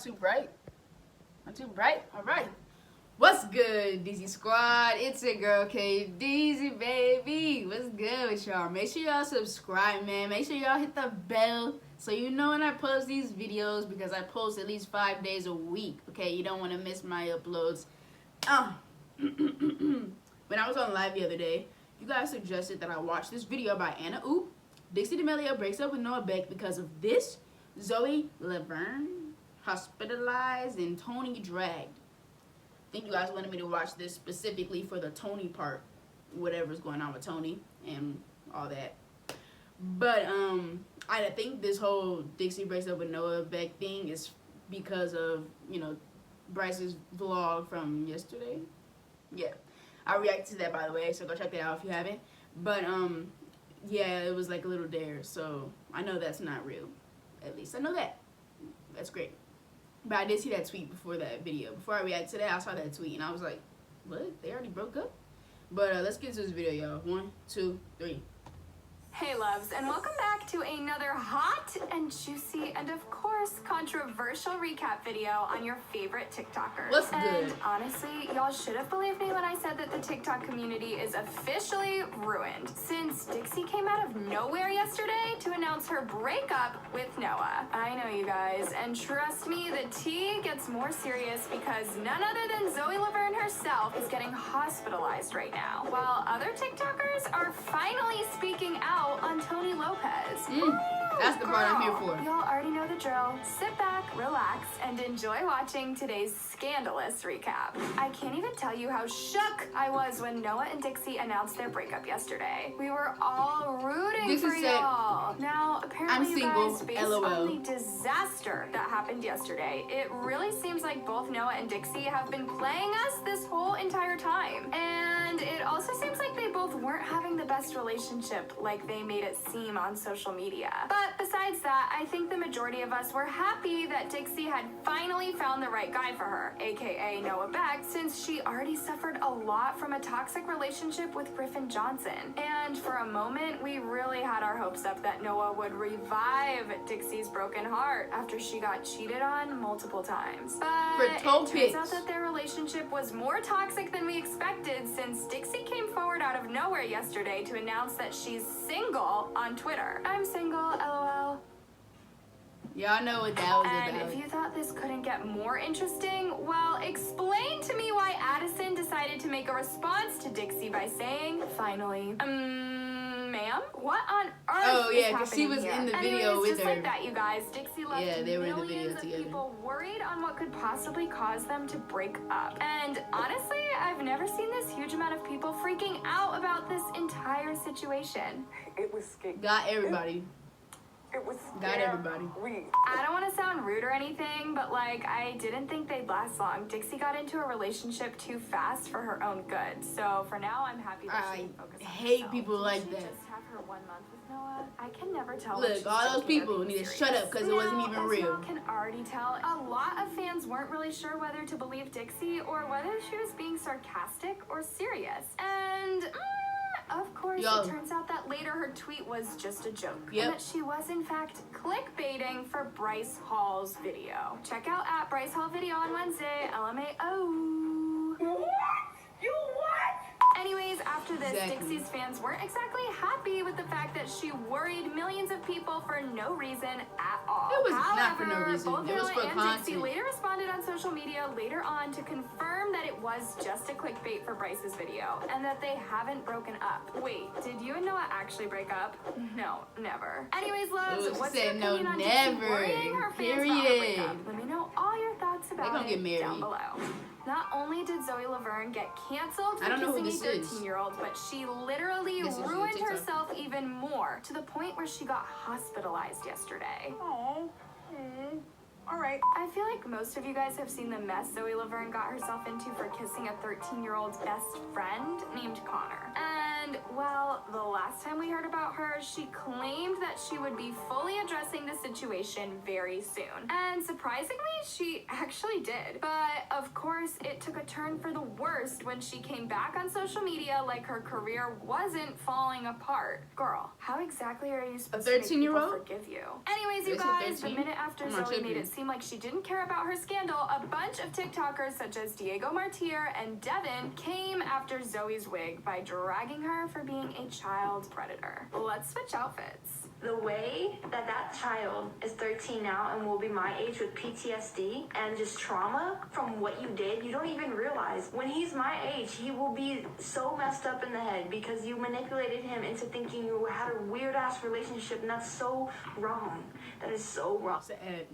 too bright. Not too bright. All right. What's good, Dixie Squad? It's your girl, Dixie, baby. What's good with y'all? Make sure y'all subscribe, man. Make sure y'all hit the bell so you know when I post these videos, because I post at least 5 days a week, okay? You don't want to miss my uploads. When I was on live the other day, you guys suggested that I watch this video by Anna Oop. Dixie D'Amelio breaks up with Noah Beck because of this. Zoe Laverne hospitalized and Tony dragged. I think you guys wanted me to watch this specifically for the Tony part, whatever's going on with Tony and all that. But I think this whole Dixie breaks up with Noah Beck thing is because of, you know, Bryce's vlog from yesterday. Yeah, I reacted to that, by the way, so go check that out if you haven't. But yeah, it was like a little dare, so I know that's not real. At least I know that. That's great. But I did see that tweet before that video. Before I reacted to that, I saw that tweet and I was like, what? They already broke up? But let's get to this video, y'all. 1, 2, 3. Hey loves, and welcome back to another hot and juicy and of course controversial recap video on your favorite TikTokers. What's good? And honestly, y'all should have believed me when I said that the TikTok community is officially ruined, since Dixie came out of nowhere yesterday to announce her breakup with Noah. I know, you guys, and trust me, the tea gets more serious because none other than Zoe Laverne herself is getting hospitalized right now, while other TikTokers are finally speaking out on Tony Lopez. That's the part I'm here for. Y'all already know the drill. Sit back, relax, and enjoy watching today's scandalous recap. I can't even tell you how shook I was when Noah and Dixie announced their breakup yesterday. We were all rooting for y'all. Now, apparently, I'm single, you guys, based LOL. on the disaster that happened yesterday, it really seems like both Noah and Dixie have been playing us this whole entire time. And it also seems like they both weren't having the best relationship like they made it seem on social media. But besides that, I think the majority of us were happy that Dixie had finally found the right guy for her, aka Noah Beck, since she already suffered a lot from a toxic relationship with Griffin Johnson. And for a moment, we really had our hopes up that Noah would revive Dixie's broken heart after she got cheated on multiple times. But it turns out that their relationship was more toxic than we expected, since Dixie came forward out of nowhere yesterday to announce that she's single on Twitter. I'm single, LOL. Y'all know what that was And about. if you thought this couldn't get more interesting, well, explain to me why Addison decided to make a response to Dixie by saying, finally, ma'am? What on earth Oh, yeah, is because she was happening in the here? video Anyways, with just her. like that, you guys, Dixie left Yeah, they were in the video millions of together. people worried on what could possibly cause them to break up. And honestly, I've never seen this huge amount of people freaking out about this entire situation. It was scary. Got everybody. It was Got everybody. I don't want to sound rude or anything, but like, I didn't think they'd last long. Dixie got into a relationship too fast for her own good. So for now, I'm happy that she can focus on hate herself. people Didn't like she that. just have her 1 month with Noah? I can never tell. when Look, she's all those joking or people being need to serious. shut up because it wasn't even As real. y'all can already tell, a lot of fans weren't really sure whether to believe Dixie or whether she was being sarcastic or serious. And of course, it turns out that later her tweet was just a joke. Yep. And that she was, in fact, clickbaiting for Bryce Hall's video. Check out at Bryce Hall video on Wednesday, LMAO. What? You what? Anyways, after this, Exactly. Dixie's fans weren't exactly happy with the fact that she worried millions of people for no reason at all. It was not for no reason. Both It was Noah for and content. Dixie later responded on social media later on to confirm that it was just a clickbait for Bryce's video and that they haven't broken up. Wait, did you and Noah actually break up? No, never. Anyways, loves, Ooh, she what's said your no, opinion on never. Dixie worrying her fans about her Period. breakup? Let me know all your thoughts about gonna it get married. down below. Not only did Zoe Laverne get canceled for I don't know who kissing this a is. 13-year-old, but she literally This is your ruined TikTok. herself even more, to the point where she got hospitalized yesterday. Oh. All right. I feel like most of you guys have seen the mess Zoe Laverne got herself into for kissing a 13-year-old's best friend named Connor. And And, well, the last time we heard about her, she claimed that she would be fully addressing the situation very soon. And surprisingly, she actually did. But, of course, it took a turn for the worst when she came back on social media like her career wasn't falling apart. Girl, how exactly are you supposed to make people forgive you? Anyways, you guys, the minute after Zoe made it seem like she didn't care about her scandal, a bunch of TikTokers such as Diego Martir and Devin came after Zoe's wig by dragging her for being a child predator. Let's switch outfits. The way that that child is 13 now and will be my age with PTSD and just trauma from what you did, you don't even realize. When he's my age, he will be so messed up in the head because you manipulated him into thinking you had a weird-ass relationship, and that's so wrong. That is so wrong. Sad.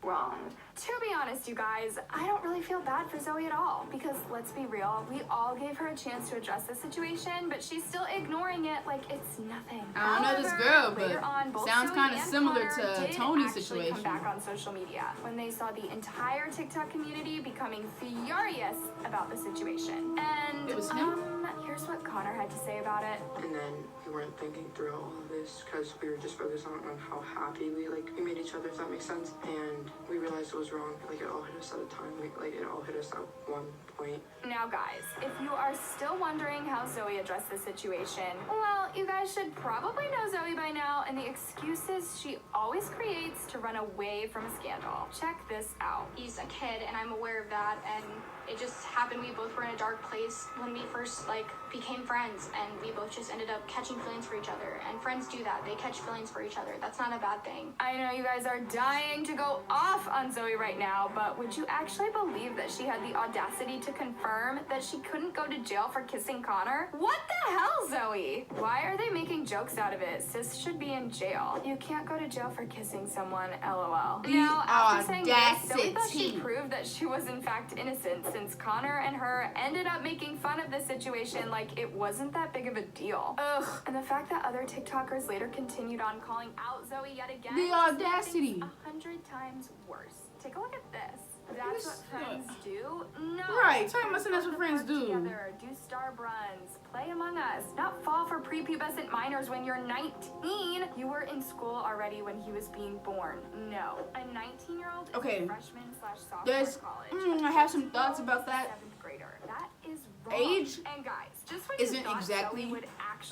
Wrong. To be honest, you guys, I don't really feel bad for Zoe at all, because let's be real, we all gave her a chance to address the situation, but she's still ignoring it like it's nothing. I don't know this girl, but sounds kind of similar to Tony's situation. Come back on social media when they saw the entire TikTok community becoming furious about the situation. And it was him? Here's what Connor had to say about it. And then we weren't thinking through all of this because we were just focused on how happy we made each other, if that makes sense. And we realized it was wrong. Like, it all hit us at a time. It all hit us at one point. Now, guys, if you are still wondering how Zoe addressed the situation, well, you guys should probably know Zoe by now and the excuses she always creates to run away from a scandal. Check this out. He's a kid, and I'm aware of that, and it just happened. We both were in a dark place when we first, became friends, and we both just ended up catching feelings for each other, and friends do that. They catch feelings for each other. That's not a bad thing. I know you guys are dying to go off on Zoe right now, but would you actually believe that she had the audacity to confirm that she couldn't go to jail for kissing Connor? What the hell, Zoe? Why are they making jokes out of it? Sis should be in jail. You can't go to jail for kissing someone, LOL. Now, after saying this, Zoe thought she proved that she was in fact innocent, since Connor and her ended up making fun of the situation like it wasn't that big of a deal. Ugh. And the fact that other TikTokers later continued on calling out Zoe yet again. The audacity. 100 times worse. Take a look at this. That's what friends do? No. Right, talking about something that's what friends do. Together, do star runs, play Among Us, not fall for prepubescent minors when you're 19. You were in school already when he was being born. No. A 19-year-old is a freshman/sophomore college. I have some thoughts about that. 7th grader. That is wrong. Age and guys, just when isn't exactly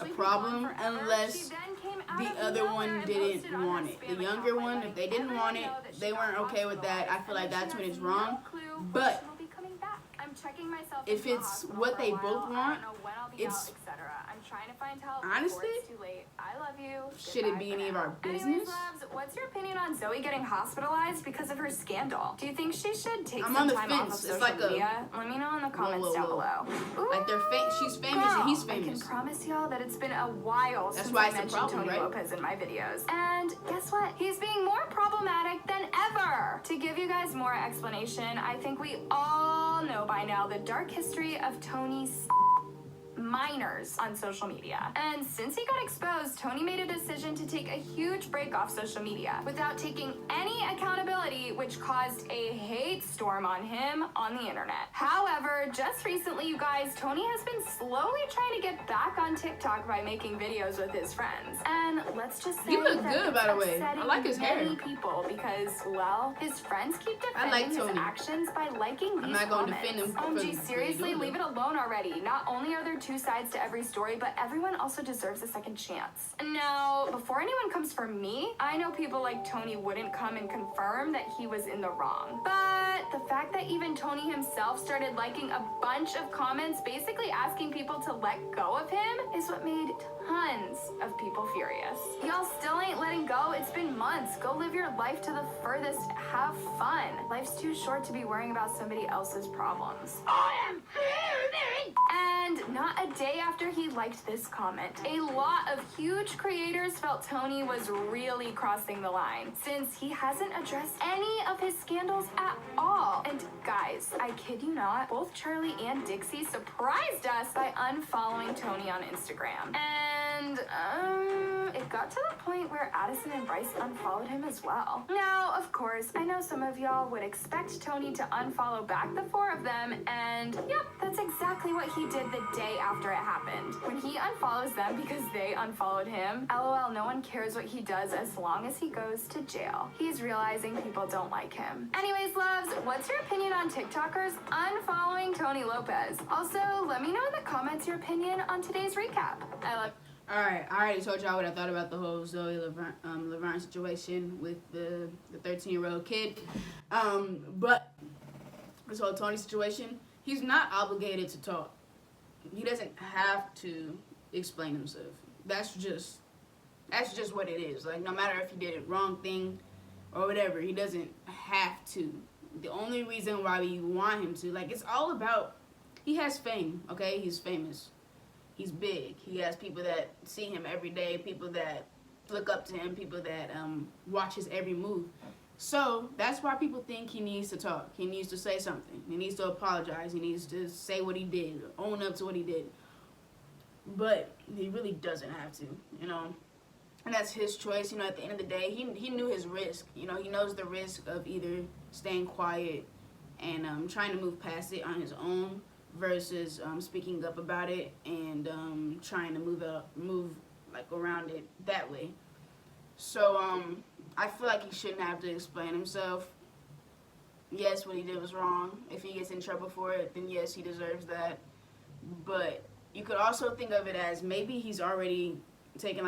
a problem unless the other one didn't want it. The younger one, if they didn't want it, they weren't okay with that. I feel like that's when it's wrong. But if it's what they both want, it's honestly, should it be any of our business? Anyways, loves, what's your opinion on Zoe getting hospitalized because of her scandal? Do you think she should take some time off of social media? Let me know in the comments down below. Like she's famous and he's famous. I can promise y'all that it's been a while since I mentioned Tony Lopez in my videos. And guess what? He's being more problematic than ever. To give you guys more explanation, I think we all know by now the dark history of Tony's minors on social media. And since he got exposed, Tony made a decision to take a huge break off social media without taking any accountability, which caused a hate storm on him on the internet. However, just recently, you guys, Tony has been slowly trying to get back on TikTok by making videos with his friends. And let's just say you look good, by the way. I like his hair. Many people because, well, his friends keep defending his actions by liking these I'm not going to defend him. OMG, seriously, leave it alone already. Not only are there two sides to every story, but everyone also deserves a second chance. Now, before anyone comes for me, I know people like Tony wouldn't come and confirm that he was in the wrong. But the fact that even Tony himself started liking a bunch of comments basically asking people to let go of him is what made tons of people furious. Y'all still ain't letting go? It's been months. Go live your life to the furthest. Have fun. Life's too short to be worrying about somebody else's problems. I am very And not a day after he liked this comment, a lot of huge creators felt Tony was really crossing the line, since he hasn't addressed any of his scandals at all. And guys, I kid you not, both Charlie and Dixie surprised us by unfollowing Tony on Instagram. And, it got to the point where Addison and Bryce unfollowed him as well. Now, of course, I know some of y'all would expect Tony to unfollow back the four of them, and yep, that's exactly what he did the day after it happened. When he unfollows them because they unfollowed him, LOL, no one cares what he does as long as he goes to jail. He's realizing people don't like him. Anyways, loves, what's your opinion on TikTokers unfollowing Tony Lopez? Also, let me know in the comments your opinion on today's recap. Alright, I already told y'all what I thought about the whole Zoe Laverne situation with the 13-year-old kid. But this whole Tony situation, he's not obligated to talk. He doesn't have to explain himself. That's just what it is. Like, no matter if he did a wrong thing or whatever, he doesn't have to. The only reason why we want him to, like, it's all about, he has fame, okay? He's famous. He's big. He has people that see him every day, people that look up to him, people that watch his every move. So that's why people think he needs to talk. He needs to say something. He needs to apologize. He needs to say what he did, own up to what he did. But he really doesn't have to, you know. And that's his choice. You know, at the end of the day, he knew his risk. You know, he knows the risk of either staying quiet and trying to move past it on his own, versus speaking up about it and trying to move like around it that way. So I feel like he shouldn't have to explain himself. Yes, what he did was wrong. If he gets in trouble for it, then yes, he deserves that. But you could also think of it as maybe he's already taken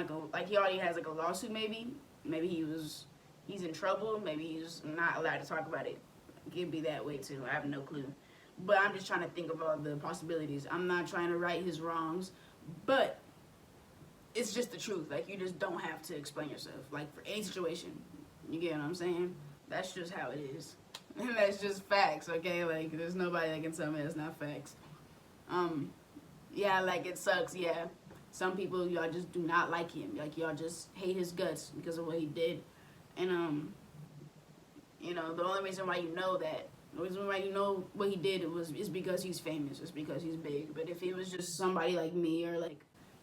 he already has like a lawsuit. Maybe he's in trouble. Maybe he's not allowed to talk about it. It could be that way too. I have no clue. But I'm just trying to think of all the possibilities. I'm not trying to right his wrongs, but it's just the truth. Like, you just don't have to explain yourself. Like, for any situation. You get what I'm saying? That's just how it is. And that's just facts, okay? Like, there's nobody that can tell me that's not facts. Yeah, like, it sucks, yeah. Some people, y'all just do not like him. Like, y'all just hate his guts because of what he did. And, you know, the only reason why you know that, the reason why you know what he did is because he's famous. It's because he's big. But if he was just somebody like me or like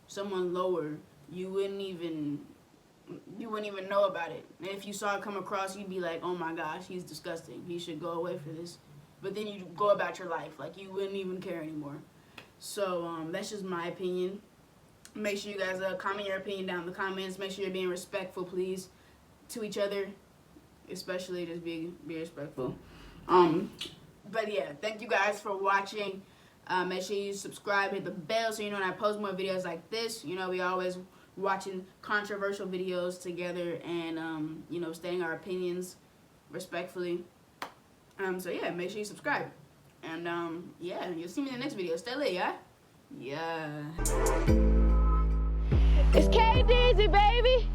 someone lower, you wouldn't even know about it. And if you saw it come across, you'd be like, oh my gosh, he's disgusting. He should go away for this. But then you go about your life. Like, you wouldn't even care anymore. So that's just my opinion. Make sure you guys comment your opinion down in the comments. Make sure you're being respectful, please, to each other. Especially just be respectful. But yeah, thank you guys for watching. Make sure you subscribe, hit the bell so you know when I post more videos like this. You know, we always watching controversial videos together and, you know, stating our opinions respectfully. So yeah, make sure you subscribe. And, yeah, you'll see me in the next video. Stay lit, yeah? Yeah. It's K-Dizzy, baby.